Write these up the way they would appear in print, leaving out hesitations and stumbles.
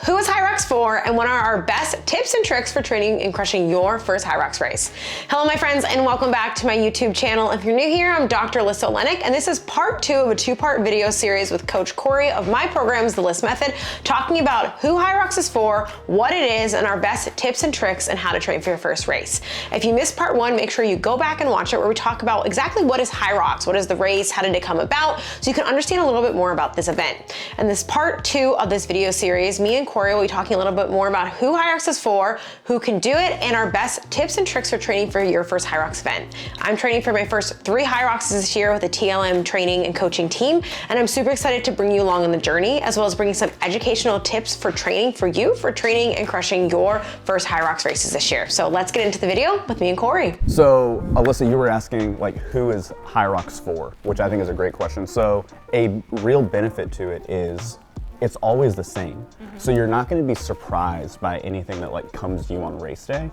Who is Hyrox for, and what are our best tips and tricks for training and crushing your first Hyrox race? Hello my friends, and welcome back to my YouTube channel. If you're new here, I'm Dr. Alyssa Olenick, and this is part 2 of a 2-part video series with Coach Corey of my programs, the Lyss Method, talking about who Hyrox is for, what it is, and our best tips and tricks and how to train for your first race. If you missed part 1, make sure you go back and watch it, where we talk about exactly what is Hyrox, what is the race, how did it come about, so you can understand a little bit more about this event. And this part 2 of this video series, me and Corey will be talking a little bit more about who Hyrox is for, who can do it, and our best tips and tricks for training for your first Hyrox event. I'm training for my first 3 Hyroxes this year with a TLM training and coaching team, and I'm super excited to bring you along on the journey, as well as bringing some educational tips for training for you, for training and crushing your first Hyrox races this year. So let's get into the video with me and Corey. So Alyssa, you were asking like who is Hyrox for, which I think is a great question. So a real benefit to it is it's always the same. So you're not going to be surprised by anything that like comes to you on race day.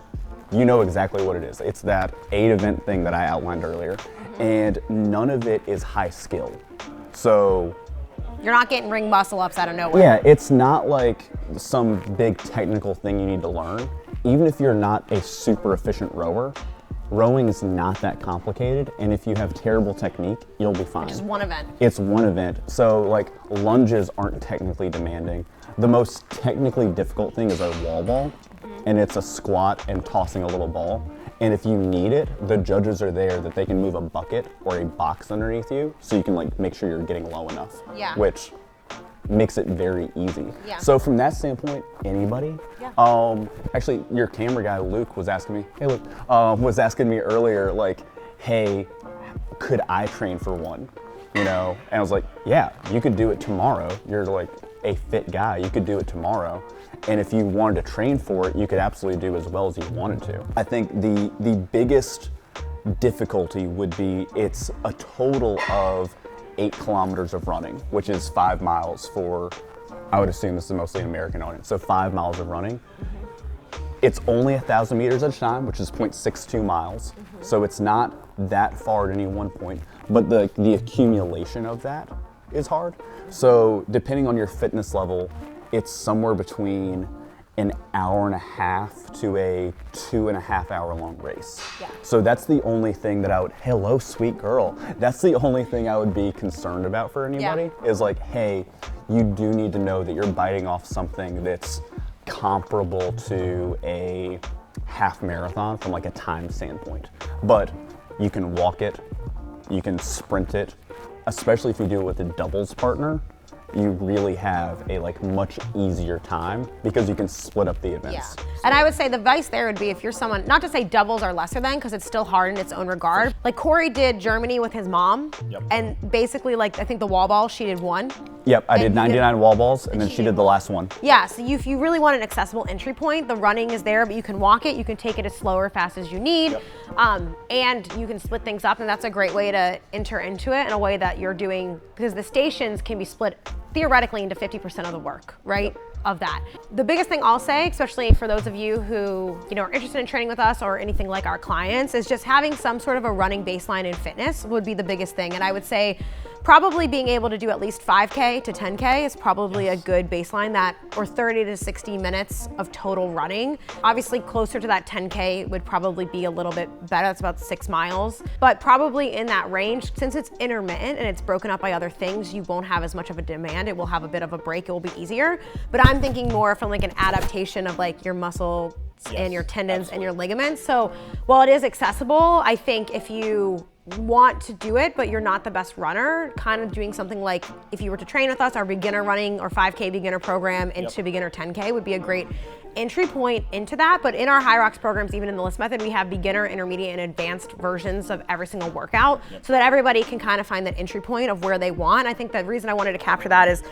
You know exactly what it is. It's that 8 event thing that I outlined earlier, and none of it is high skill. So you're not getting ring muscle ups out of nowhere. Yeah, it's not like some big technical thing you need to learn. Even if you're not a super efficient rower, rowing is not that complicated, and if you have terrible technique, you'll be fine. It's just one event. It's one event. So like lunges aren't technically demanding. The most technically difficult thing is a wall ball, and it's a squat and tossing a little ball. And if you need it, the judges are there that they can move a bucket or a box underneath you, so you can like make sure you're getting low enough. Yeah. Which makes it very easy. Yeah. So from that standpoint, anybody. Yeah. Actually, your camera guy, Luke, was asking me, hey Luke, was asking me earlier, like, hey, could I train for one? You know, and I was like, yeah, you could do it tomorrow. You're like a fit guy, you could do it tomorrow. And if you wanted to train for it, you could absolutely do as well as you wanted to. I think the biggest difficulty would be it's a total of 8 kilometers of running, which is 5 miles for, I would assume this is mostly an American audience, so 5 miles of running. It's only 1,000 meters at a time, which is 0.62 miles. So it's not that far at any one point, but the accumulation of that is hard. So depending on your fitness level, it's somewhere between an hour and a half to a 2.5 hour long race. Yeah. So that's the only thing that I would, hello sweet girl, that's the only thing I would be concerned about for anybody, is like, hey, you do need to know that you're biting off something that's comparable to a half marathon from like a time standpoint. But you can walk it, you can sprint it, especially if you do it with a doubles partner. You really have a like much easier time because you can split up the events. Yeah. And I would say the advice there would be, if you're someone, not to say doubles are lesser than, because it's still hard in its own regard. Like Corey did Germany with his mom, and basically like I think the wall ball, she did 1. Yep, I did 99 wall balls, and then she did the last one. Yeah, so if you really want an accessible entry point, the running is there, but you can walk it, you can take it as slow or fast as you need, and you can split things up, and that's a great way to enter into it in a way that you're doing, because the stations can be split theoretically into 50% of the work, right? Of that. The biggest thing I'll say, especially for those of you who are interested in training with us or anything like our clients, is just having some sort of a running baseline in fitness would be the biggest thing. And I would say probably being able to do at least 5K to 10K is probably a good baseline, that, or 30 to 60 minutes of total running. Obviously closer to that 10K would probably be a little bit better. That's about 6 miles, but probably in that range. Since it's intermittent and it's broken up by other things, you won't have as much of a demand. It will have a bit of a break. It will be easier, but I'm thinking more from like an adaptation of like your muscle and your tendons and your ligaments. So while it is accessible, I think if you want to do it, but you're not the best runner, kind of doing something like, if you were to train with us, our beginner running or 5K beginner program into beginner 10K would be a great entry point into that. But in our Hyrox programs, even in the Lyss Method, we have beginner, intermediate, and advanced versions of every single workout, so that everybody can kind of find that entry point of where they want. I think the reason I wanted to capture that is,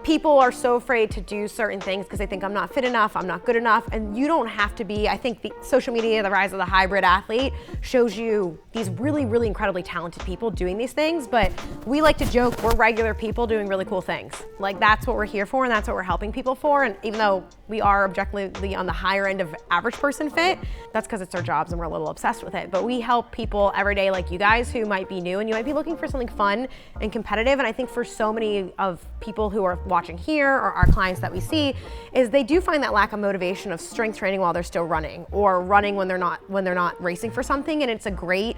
people are so afraid to do certain things because they think I'm not fit enough, I'm not good enough, and you don't have to be. I think the social media, the rise of the hybrid athlete, shows you these really, really incredibly talented people doing these things, but we like to joke we're regular people doing really cool things. Like, that's what we're here for, and that's what we're helping people for. And even though we are objectively on the higher end of average person fit, that's because it's our jobs and we're a little obsessed with it. But we help people every day like you guys who might be new and you might be looking for something fun and competitive. And I think for so many of people who are watching here or our clients that we see is they do find that lack of motivation of strength training while they're still running, or running when they're not racing for something. And it's a great,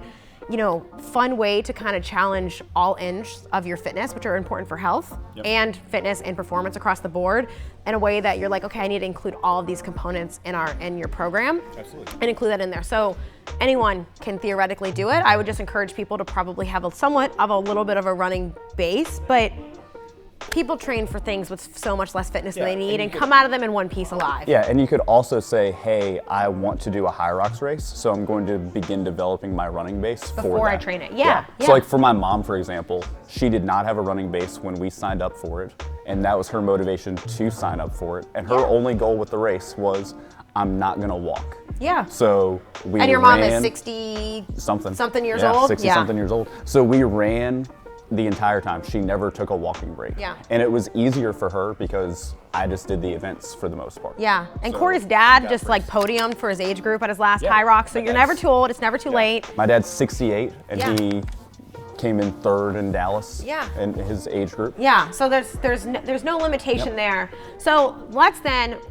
fun way to kind of challenge all ends of your fitness, which are important for health and fitness and performance across the board, in a way that you're like, okay, I need to include all of these components in your program. Absolutely. And include that in there. So anyone can theoretically do it. I would just encourage people to probably have a little bit of a running base, but people train for things with so much less fitness than they need and come out of them in one piece alive. Yeah, and you could also say, hey, I want to do a Hyrox race, so I'm going to begin developing my running base before I train it. Yeah. So like for my mom, for example, she did not have a running base when we signed up for it, and that was her motivation to sign up for it. And her only goal with the race was, I'm not gonna walk. Yeah. So we And your mom is 60 something years old? 60 something years old. So we ran the entire time. She never took a walking break. Yeah. And it was easier for her because I just did the events for the most part. Yeah. And So, Corey's dad got just race. podiumed for his age group at his last Yeah. Hyrox. So you're never too old. It's never too late. My dad's 68 and he came in third in Dallas in his age group. Yeah, so there's no limitation there. So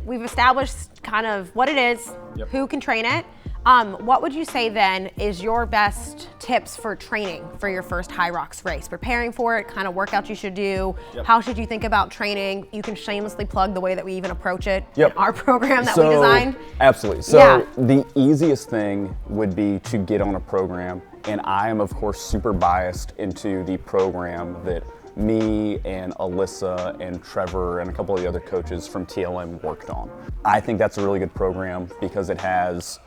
we've established kind of what it is, who can train it. What would you say then is your best tips for training for your first Hyrox race? Preparing for it, kind of workouts you should do, how should you think about training? You can shamelessly plug the way that we even approach it in our program that we designed. Absolutely. So the easiest thing would be to get on a program, and I am of course super biased into the program that me and Alyssa and Trevor and a couple of the other coaches from TLM worked on. I think that's a really good program because it has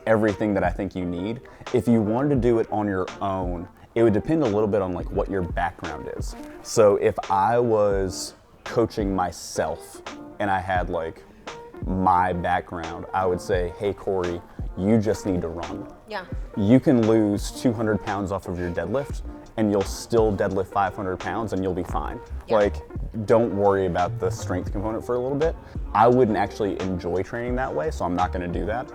everything that I think you need. If you wanted to do it on your own, it would depend a little bit on like what your background is. So if I was coaching myself and I had like my background, I would say, hey Corey, you just need to run. Yeah. You can lose 200 pounds off of your deadlift and you'll still deadlift 500 pounds and you'll be fine. Like, don't worry about the strength component for a little bit. I wouldn't actually enjoy training that way, so I'm not gonna do that.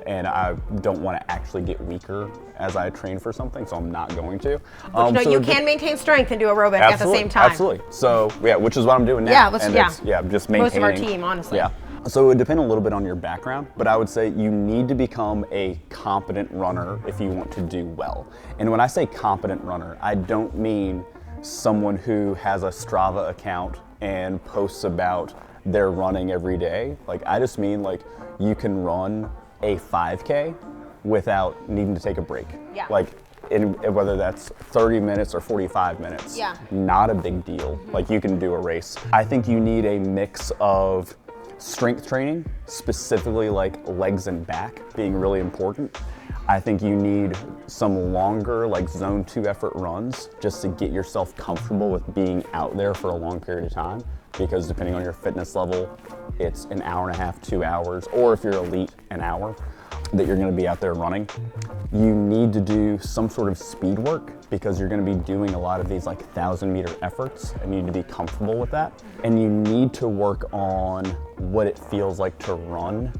And I don't wanna actually get weaker as I train for something, so I'm not going to. No, you can maintain strength and do aerobic at the same time. Absolutely. So, yeah, which is what I'm doing now. Yeah, I'm just maintaining. Most of our team, honestly. Yeah. So it would depend a little bit on your background, but I would say you need to become a competent runner if you want to do well. And when I say competent runner, I don't mean someone who has a Strava account and posts about their running every day. Like, I just mean like you can run a 5K without needing to take a break. Yeah. Like, whether that's 30 minutes or 45 minutes, not a big deal. Like, you can do a race. I think you need a mix of strength training, specifically like legs and back being really important. I think you need some longer like zone 2 effort runs just to get yourself comfortable with being out there for a long period of time, because depending on your fitness level, it's an hour and a half, 2 hours, or if you're elite, an hour that you're gonna be out there running. You need to do some sort of speed work because you're gonna be doing a lot of these like 1,000-meter efforts and you need to be comfortable with that. And you need to work on what it feels like to run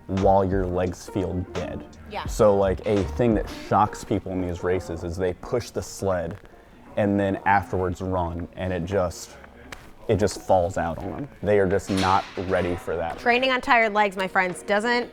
while your legs feel dead. Yeah. So like a thing that shocks people in these races is they push the sled and then afterwards run and it just falls out on them. They are just not ready for that. Training on tired legs, my friends, doesn't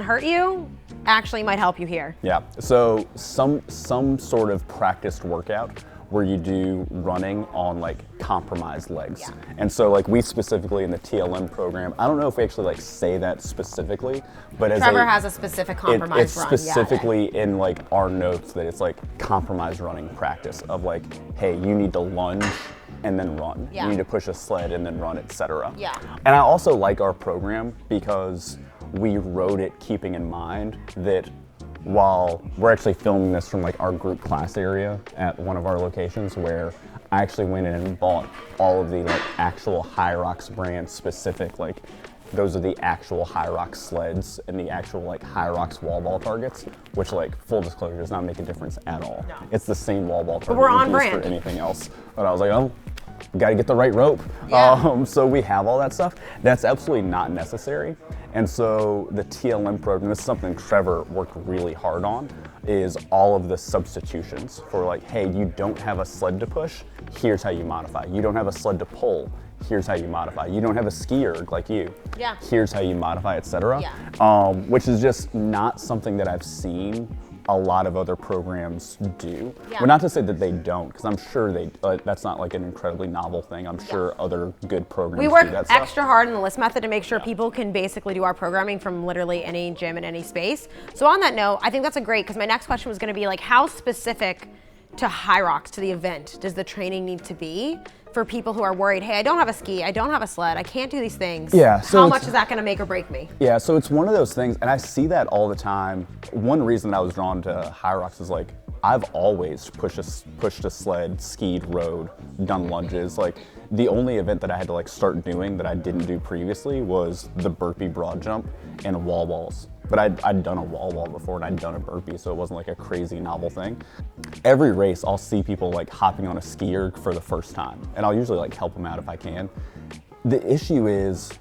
hurt you, actually might help you here. Yeah, so some sort of practiced workout where you do running on like compromised legs. Yeah. And so like we specifically in the TLM program, I don't know if we actually like say that specifically, but as Trevor has a specific compromised run. It's specifically in like our notes that it's like compromised running practice of like, hey, you need to lunge and then run. Yeah. You need to push a sled and then run, etc. Yeah. And I also like our program because we wrote it keeping in mind that while we're actually filming this from like our group class area at one of our locations, where I actually went in and bought all of the like actual Hyrox brand specific, like those are the actual Hyrox sleds and the actual like Hyrox wall ball targets, which like full disclosure does not make a difference at all. No. It's the same wall ball target we're on we use brand for anything else. But I was like, oh, got to get the right rope. Yeah. So we have all that stuff. That's absolutely not necessary. And so the TLM program, this is something Trevor worked really hard on, is all of the substitutions for like, hey, you don't have a sled to push, here's how you modify. You don't have a sled to pull, here's how you modify. You don't have a ski erg like you. Yeah. Here's how you modify, etc. Yeah. Which is just not something that I've seen a lot of other programs do. Yeah. Well, not to say that they don't, because I'm sure that's not like an incredibly novel thing. I'm sure other good programs We work do that stuff. extra hard in the Lyss method to make sure people can basically do our programming from literally any gym in any space. So on that note, I think that's a great, because my next question was going to be like, how specific to Hyrox, to the event, does the training need to be for people who are worried, hey, I don't have a ski, I don't have a sled, I can't do these things. Yeah, so how much is that going to make or break me? Yeah, so it's one of those things, and I see that all the time. One reason I was drawn to Hyrox is like, I've always pushed a sled, skied, rode, done lunges. Like, the only event that I had to like start doing that I didn't do previously was the burpee broad jump and wall balls. But I'd done a wall ball before and I'd done a burpee, so it wasn't like a crazy novel thing. Every race, I'll see people like hopping on a ski erg for the first time, and I'll usually like help them out if I can. The issue is,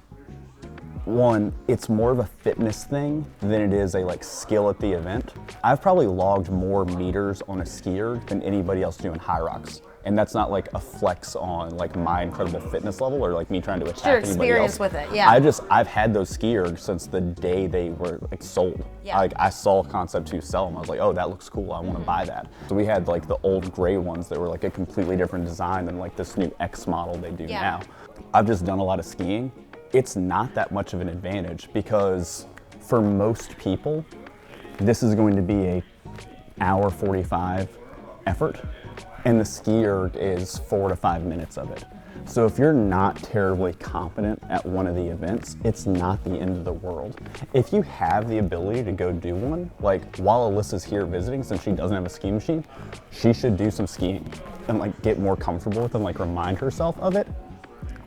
one, it's more of a fitness thing than it is a like skill at the event. I've probably logged more meters on a ski erg than anybody else doing Hyrox. And that's not like a flex on like my incredible fitness level or like me trying to attack Your anybody experience else. with it, yeah. I've had those ski ergs since the day they were like sold. Yeah. Like I saw Concept 2 sell them. I was like, oh, that looks cool. I want to buy that. So we had like the old gray ones that were like a completely different design than like this new X model they do now. I've just done a lot of skiing. It's not that much of an advantage because for most people, this is going to be a hour 45 effort. And the ski erg is 4 to 5 minutes of it. So if you're not terribly competent at one of the events, it's not the end of the world. If you have the ability to go do one, like while Alyssa's here visiting, since she doesn't have a ski machine, she should do some skiing and like get more comfortable with it and like remind herself of it.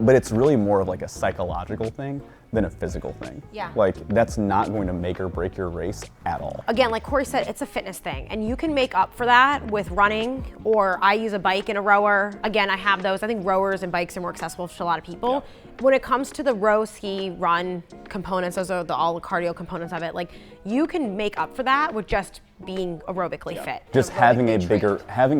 But it's really more of like a psychological thing than a physical thing. Yeah. Like that's not going to make or break your race at all. Again, like Corey said, it's a fitness thing, and you can make up for that with running, or I use a bike and a rower. Again, I have those. I think rowers and bikes are more accessible to a lot of people. Yeah. When it comes to the row, ski, run components, those are all the cardio components of it. Like you can make up for that with just being aerobically fit. Just having a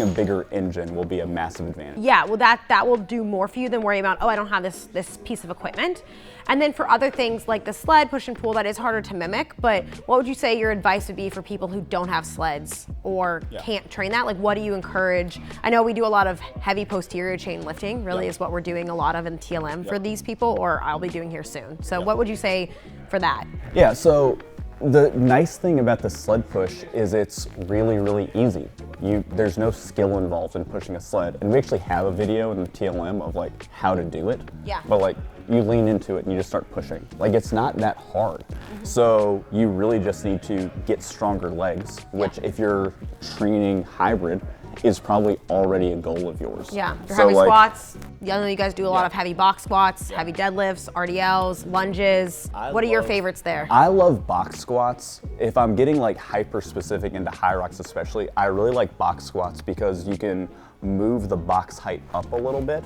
bigger engine will be a massive advantage. Yeah, well that will do more for you than worrying about, oh, I don't have this piece of equipment. And then for other things like the sled, push and pull, that is harder to mimic, but what would you say your advice would be for people who don't have sleds or can't train that? Like what do you encourage? I know we do a lot of heavy posterior chain lifting, really is what we're doing a lot of in TLM for these people, or I'll be doing here soon. So what would you say for that? Yeah, so the nice thing about the sled push is it's really, really easy. There's no skill involved in pushing a sled. And we actually have a video in the TLM of like how to do it. Yeah. But like you lean into it and you just start pushing. Like it's not that hard. So you really just need to get stronger legs, which if you're training hybrid, is probably already a goal of yours. Yeah, for so heavy like, squats, I know you guys do a lot of heavy box squats, heavy deadlifts, RDLs, lunges. What are your favorites there? I love box squats. If I'm getting like hyper specific into Hyrox especially, I really like box squats because you can move the box height up a little bit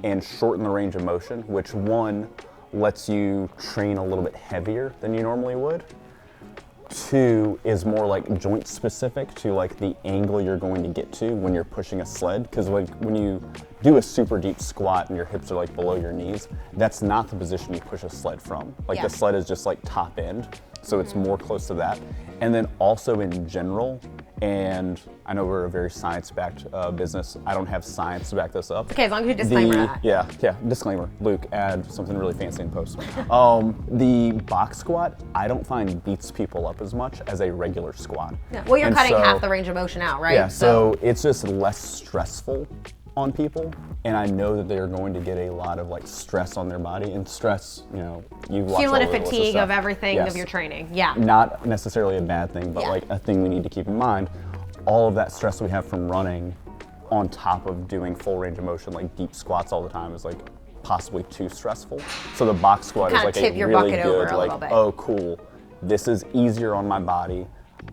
and shorten the range of motion, which one lets you train a little bit heavier than you normally would. Two is more like joint specific to like the angle you're going to get to when you're pushing a sled. Because like when you do a super deep squat and your hips are like below your knees, that's not the position you push a sled from. Like the sled is just like top end. So it's more close to that. And then also in general, and I know we're a very science-backed business. I don't have science to back this up. Okay, as long as you disclaimer that. Yeah, disclaimer. Luke, add something really fancy in post. The box squat, I don't find beats people up as much as a regular squat. Yeah. Well, you're cutting half the range of motion out, right? Yeah, so it's just less stressful on people, and I know that they're going to get a lot of like stress on their body, and stress, you know, you've watched cumulative all the fatigue stuff. of everything of your training. Yeah. Not necessarily a bad thing, but like a thing we need to keep in mind. All of that stress we have from running on top of doing full range of motion, like deep squats all the time, is like possibly too stressful. So the box squat is like a really good, like, oh cool, this is easier on my body.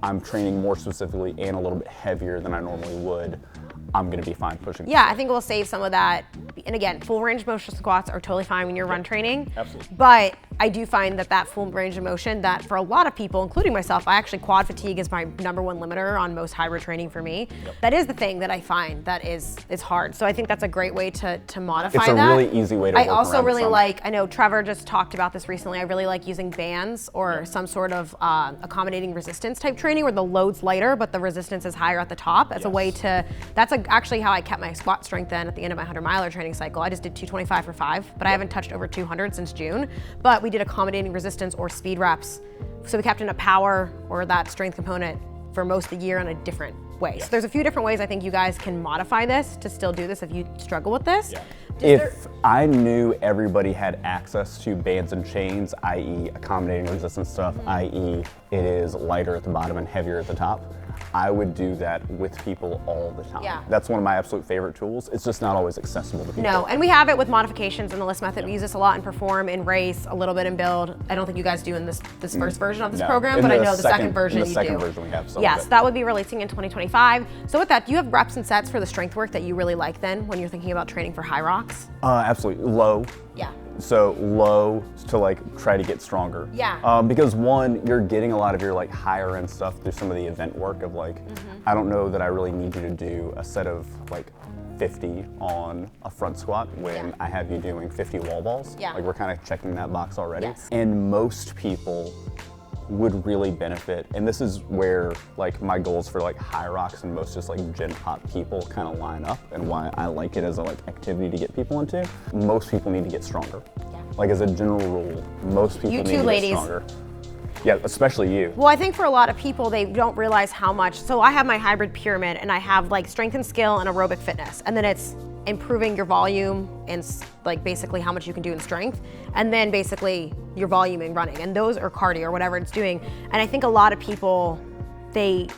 I'm training more specifically and a little bit heavier than I normally would, I'm gonna be fine pushing. Yeah, I think we'll save some of that. And again, full range of motion squats are totally fine when you're run training. Absolutely. But I do find that full range of motion, that for a lot of people, including myself, quad fatigue is my number one limiter on most hybrid training for me. Yep. That is the thing that I find that is hard. So I think that's a great way to modify It's a that. really easy way to work I also around really some. like, I know Trevor just talked about this recently, I really like using bands or some sort of accommodating resistance type training where the load's lighter, but the resistance is higher at the top. As a way to, actually how I kept my squat strength then at the end of my 100-miler training cycle. I just did 225 for 5, but I haven't touched over 200 since June. But we did accommodating resistance or speed reps. So we kept in a power or that strength component for most of the year in a different way. So there's a few different ways I think you guys can modify this to still do this if you struggle with this. If I knew everybody had access to bands and chains, i.e. accommodating resistance stuff, i.e. it is lighter at the bottom and heavier at the top, I would do that with people all the time. Yeah. That's one of my absolute favorite tools. It's just not always accessible to people. No, and we have it with modifications in the Lyss method. We use this a lot in Perform, in Race, a little bit in Build. I don't think you guys do in this first version of this program, In but I the know the second version you do. In the second version we have some Yes, of it. that would be releasing in 2025. So with that, do you have reps and sets for the strength work that you really like then when you're thinking about training for Hyrox? Absolutely. Low. Yeah. So low to like try to get stronger. Yeah. Because one, you're getting a lot of your like higher end stuff through some of the event work of like, I don't know that I really need you to do a set of like 50 on a front squat when I have you doing 50 wall balls. Yeah. Like we're kind of checking that box already. Yes. And most people would really benefit, and this is where like my goals for like Hyrox and most just like gen pop people kind of line up, and why I like it as a like activity to get people into. Most people need to get stronger. Yeah. Like as a general rule, most people You need too, to ladies. get stronger. Yeah, especially you. Well, I think for a lot of people, they don't realize how much. So I have my hybrid pyramid, and I have like strength and skill and aerobic fitness, and then it's improving your volume and like basically how much you can do in strength, and then basically your volume in running, and those are cardio or whatever it's doing. And I think a lot of people, they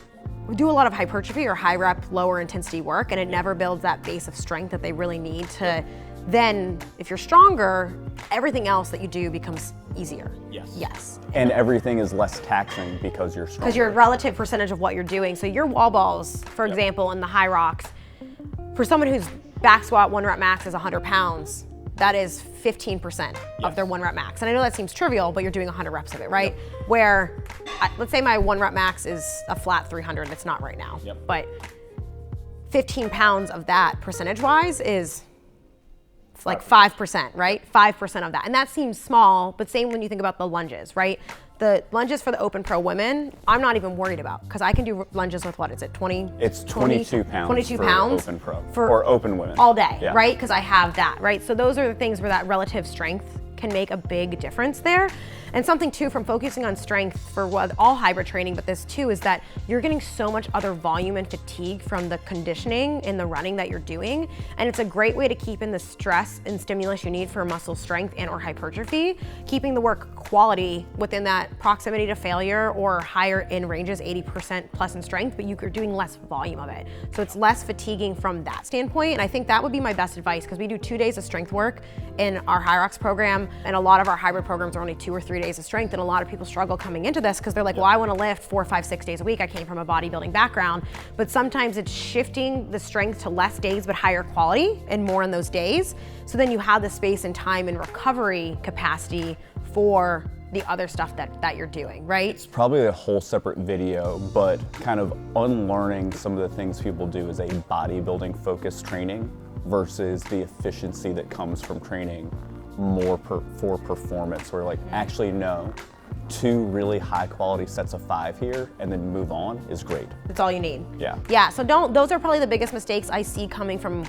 do a lot of hypertrophy or high rep, lower intensity work, and it never builds that base of strength that they really need to then, if you're stronger, everything else that you do becomes easier. Yes. And everything is less taxing because you're stronger. Because your relative percentage of what you're doing. So your wall balls, for example, in the Hyrox, for someone whose back squat 1 rep max is 100 pounds, that is 15% of their 1 rep max. And I know that seems trivial, but you're doing 100 reps of it, right? Where, let's say my 1 rep max is a flat 300, it's not right now, but 15 pounds of that percentage-wise is like 5%, right? 5% of that. And that seems small, but same when you think about the lunges, right? The lunges for the Open Pro women, I'm not even worried about, because I can do lunges with, what is it, 20? It's 22 pounds 22 for pounds Open Pro, for or Open Women. all day, right? Because I have that, right? So those are the things where that relative strength can make a big difference there. And something too, from focusing on strength for all hybrid training, but this too, is that you're getting so much other volume and fatigue from the conditioning and the running that you're doing. And it's a great way to keep in the stress and stimulus you need for muscle strength and or hypertrophy, keeping the work quality within that proximity to failure or higher in ranges, 80% plus in strength, but you're doing less volume of it. So it's less fatiguing from that standpoint. And I think that would be my best advice, because we do 2 days of strength work in our Hyrox program, and a lot of our hybrid programs are only 2 or 3 days of strength, and a lot of people struggle coming into this because they're like, well, I want to lift 4, 5, 6 days a week. I came from a bodybuilding background, but sometimes it's shifting the strength to less days but higher quality and more in those days. So then you have the space and time and recovery capacity for the other stuff that you're doing, right? It's probably a whole separate video, but kind of unlearning some of the things people do as a bodybuilding focused training versus the efficiency that comes from training more for performance, where like, actually no, 2 really high quality sets of 5 here and then move on is great. That's all you need. Yeah. So those are probably the biggest mistakes I see coming from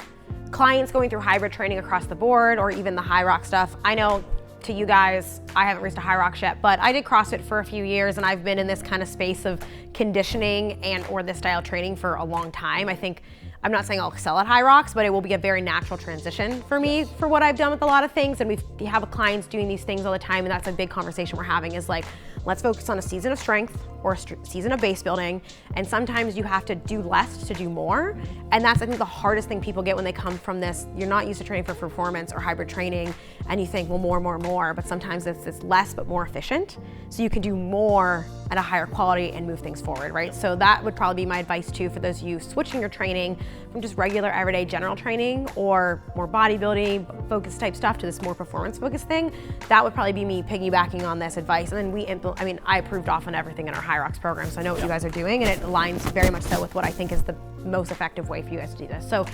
clients going through hybrid training across the board, or even the Hyrox stuff. I know to you guys, I haven't reached a Hyrox yet, but I did CrossFit for a few years, and I've been in this kind of space of conditioning and or this style training for a long time. I think, I'm not saying I'll excel at Hyrox, but it will be a very natural transition for me for what I've done with a lot of things. And we have clients doing these things all the time, and that's a big conversation we're having, is like, let's focus on a season of strength, or a season of base building, and sometimes you have to do less to do more. And that's, I think, the hardest thing people get when they come from this. You're not used to training for performance or hybrid training, and you think, well, more, but sometimes it's less but more efficient. So you can do more at a higher quality and move things forward, right? So that would probably be my advice too for those of you switching your training from just regular everyday general training or more bodybuilding focus type stuff to this more performance focused thing. That would probably be me piggybacking on this advice. And then I approved off on everything in our Hyrox program, so I know what you guys are doing, and it aligns very much so with what I think is the most effective way for you guys to do this. So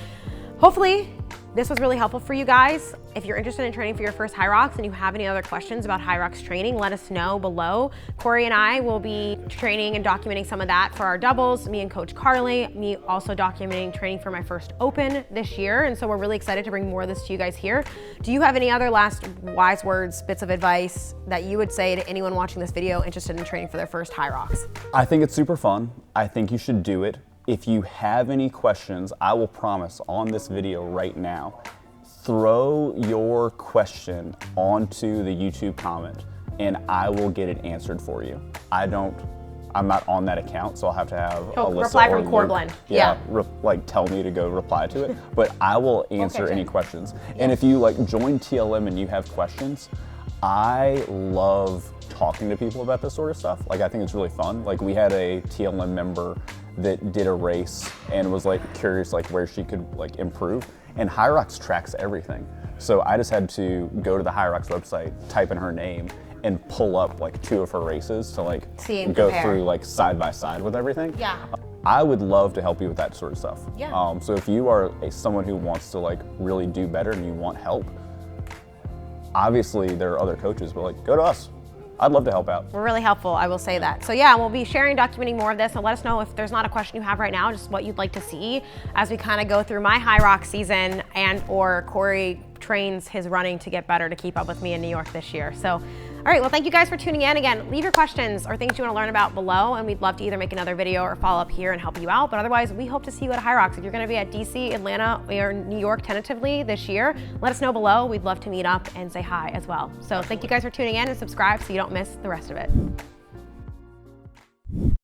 hopefully this was really helpful for you guys. If you're interested in training for your first Hyrox and you have any other questions about Hyrox training, let us know below. Corey and I will be training and documenting some of that for our doubles, me and Coach Carly, me also documenting training for my first open this year. And so we're really excited to bring more of this to you guys here. Do you have any other last wise words, bits of advice that you would say to anyone watching this video interested in training for their first Hyrox? I think it's super fun. I think you should do it. If you have any questions, I will promise on this video right now, throw your question onto the YouTube comment and I will get it answered for you. I'm not on that account, so I'll have to have Alyssa reply or from Corbin. Yeah. Tell me to go reply to it, but I will answer any questions. And if you join TLM and you have questions, I love talking to people about this sort of stuff. I think it's really fun. We had a TLM member that did a race and was curious where she could improve, and Hyrox tracks everything. So I just had to go to the Hyrox website, type in her name, and pull up 2 of her races to see and go compare. through side by side with everything. Yeah. I would love to help you with that sort of stuff. Yeah. So if you are someone who wants to really do better and you want help, obviously there are other coaches, but go to us. I'd love to help out. We're really helpful, I will say that. So yeah, we'll be sharing, documenting more of this, and let us know if there's not a question you have right now, just what you'd like to see as we kind of go through my Hyrox season and or Corey trains his running to get better to keep up with me in New York this year. So, all right, well, thank you guys for tuning in. Again, leave your questions or things you want to learn about below, and we'd love to either make another video or follow up here and help you out. But otherwise, we hope to see you at Hyrox. If you're going to be at DC, Atlanta, or New York tentatively this year, let us know below. We'd love to meet up and say hi as well. So thank you guys for tuning in and subscribe so you don't miss the rest of it.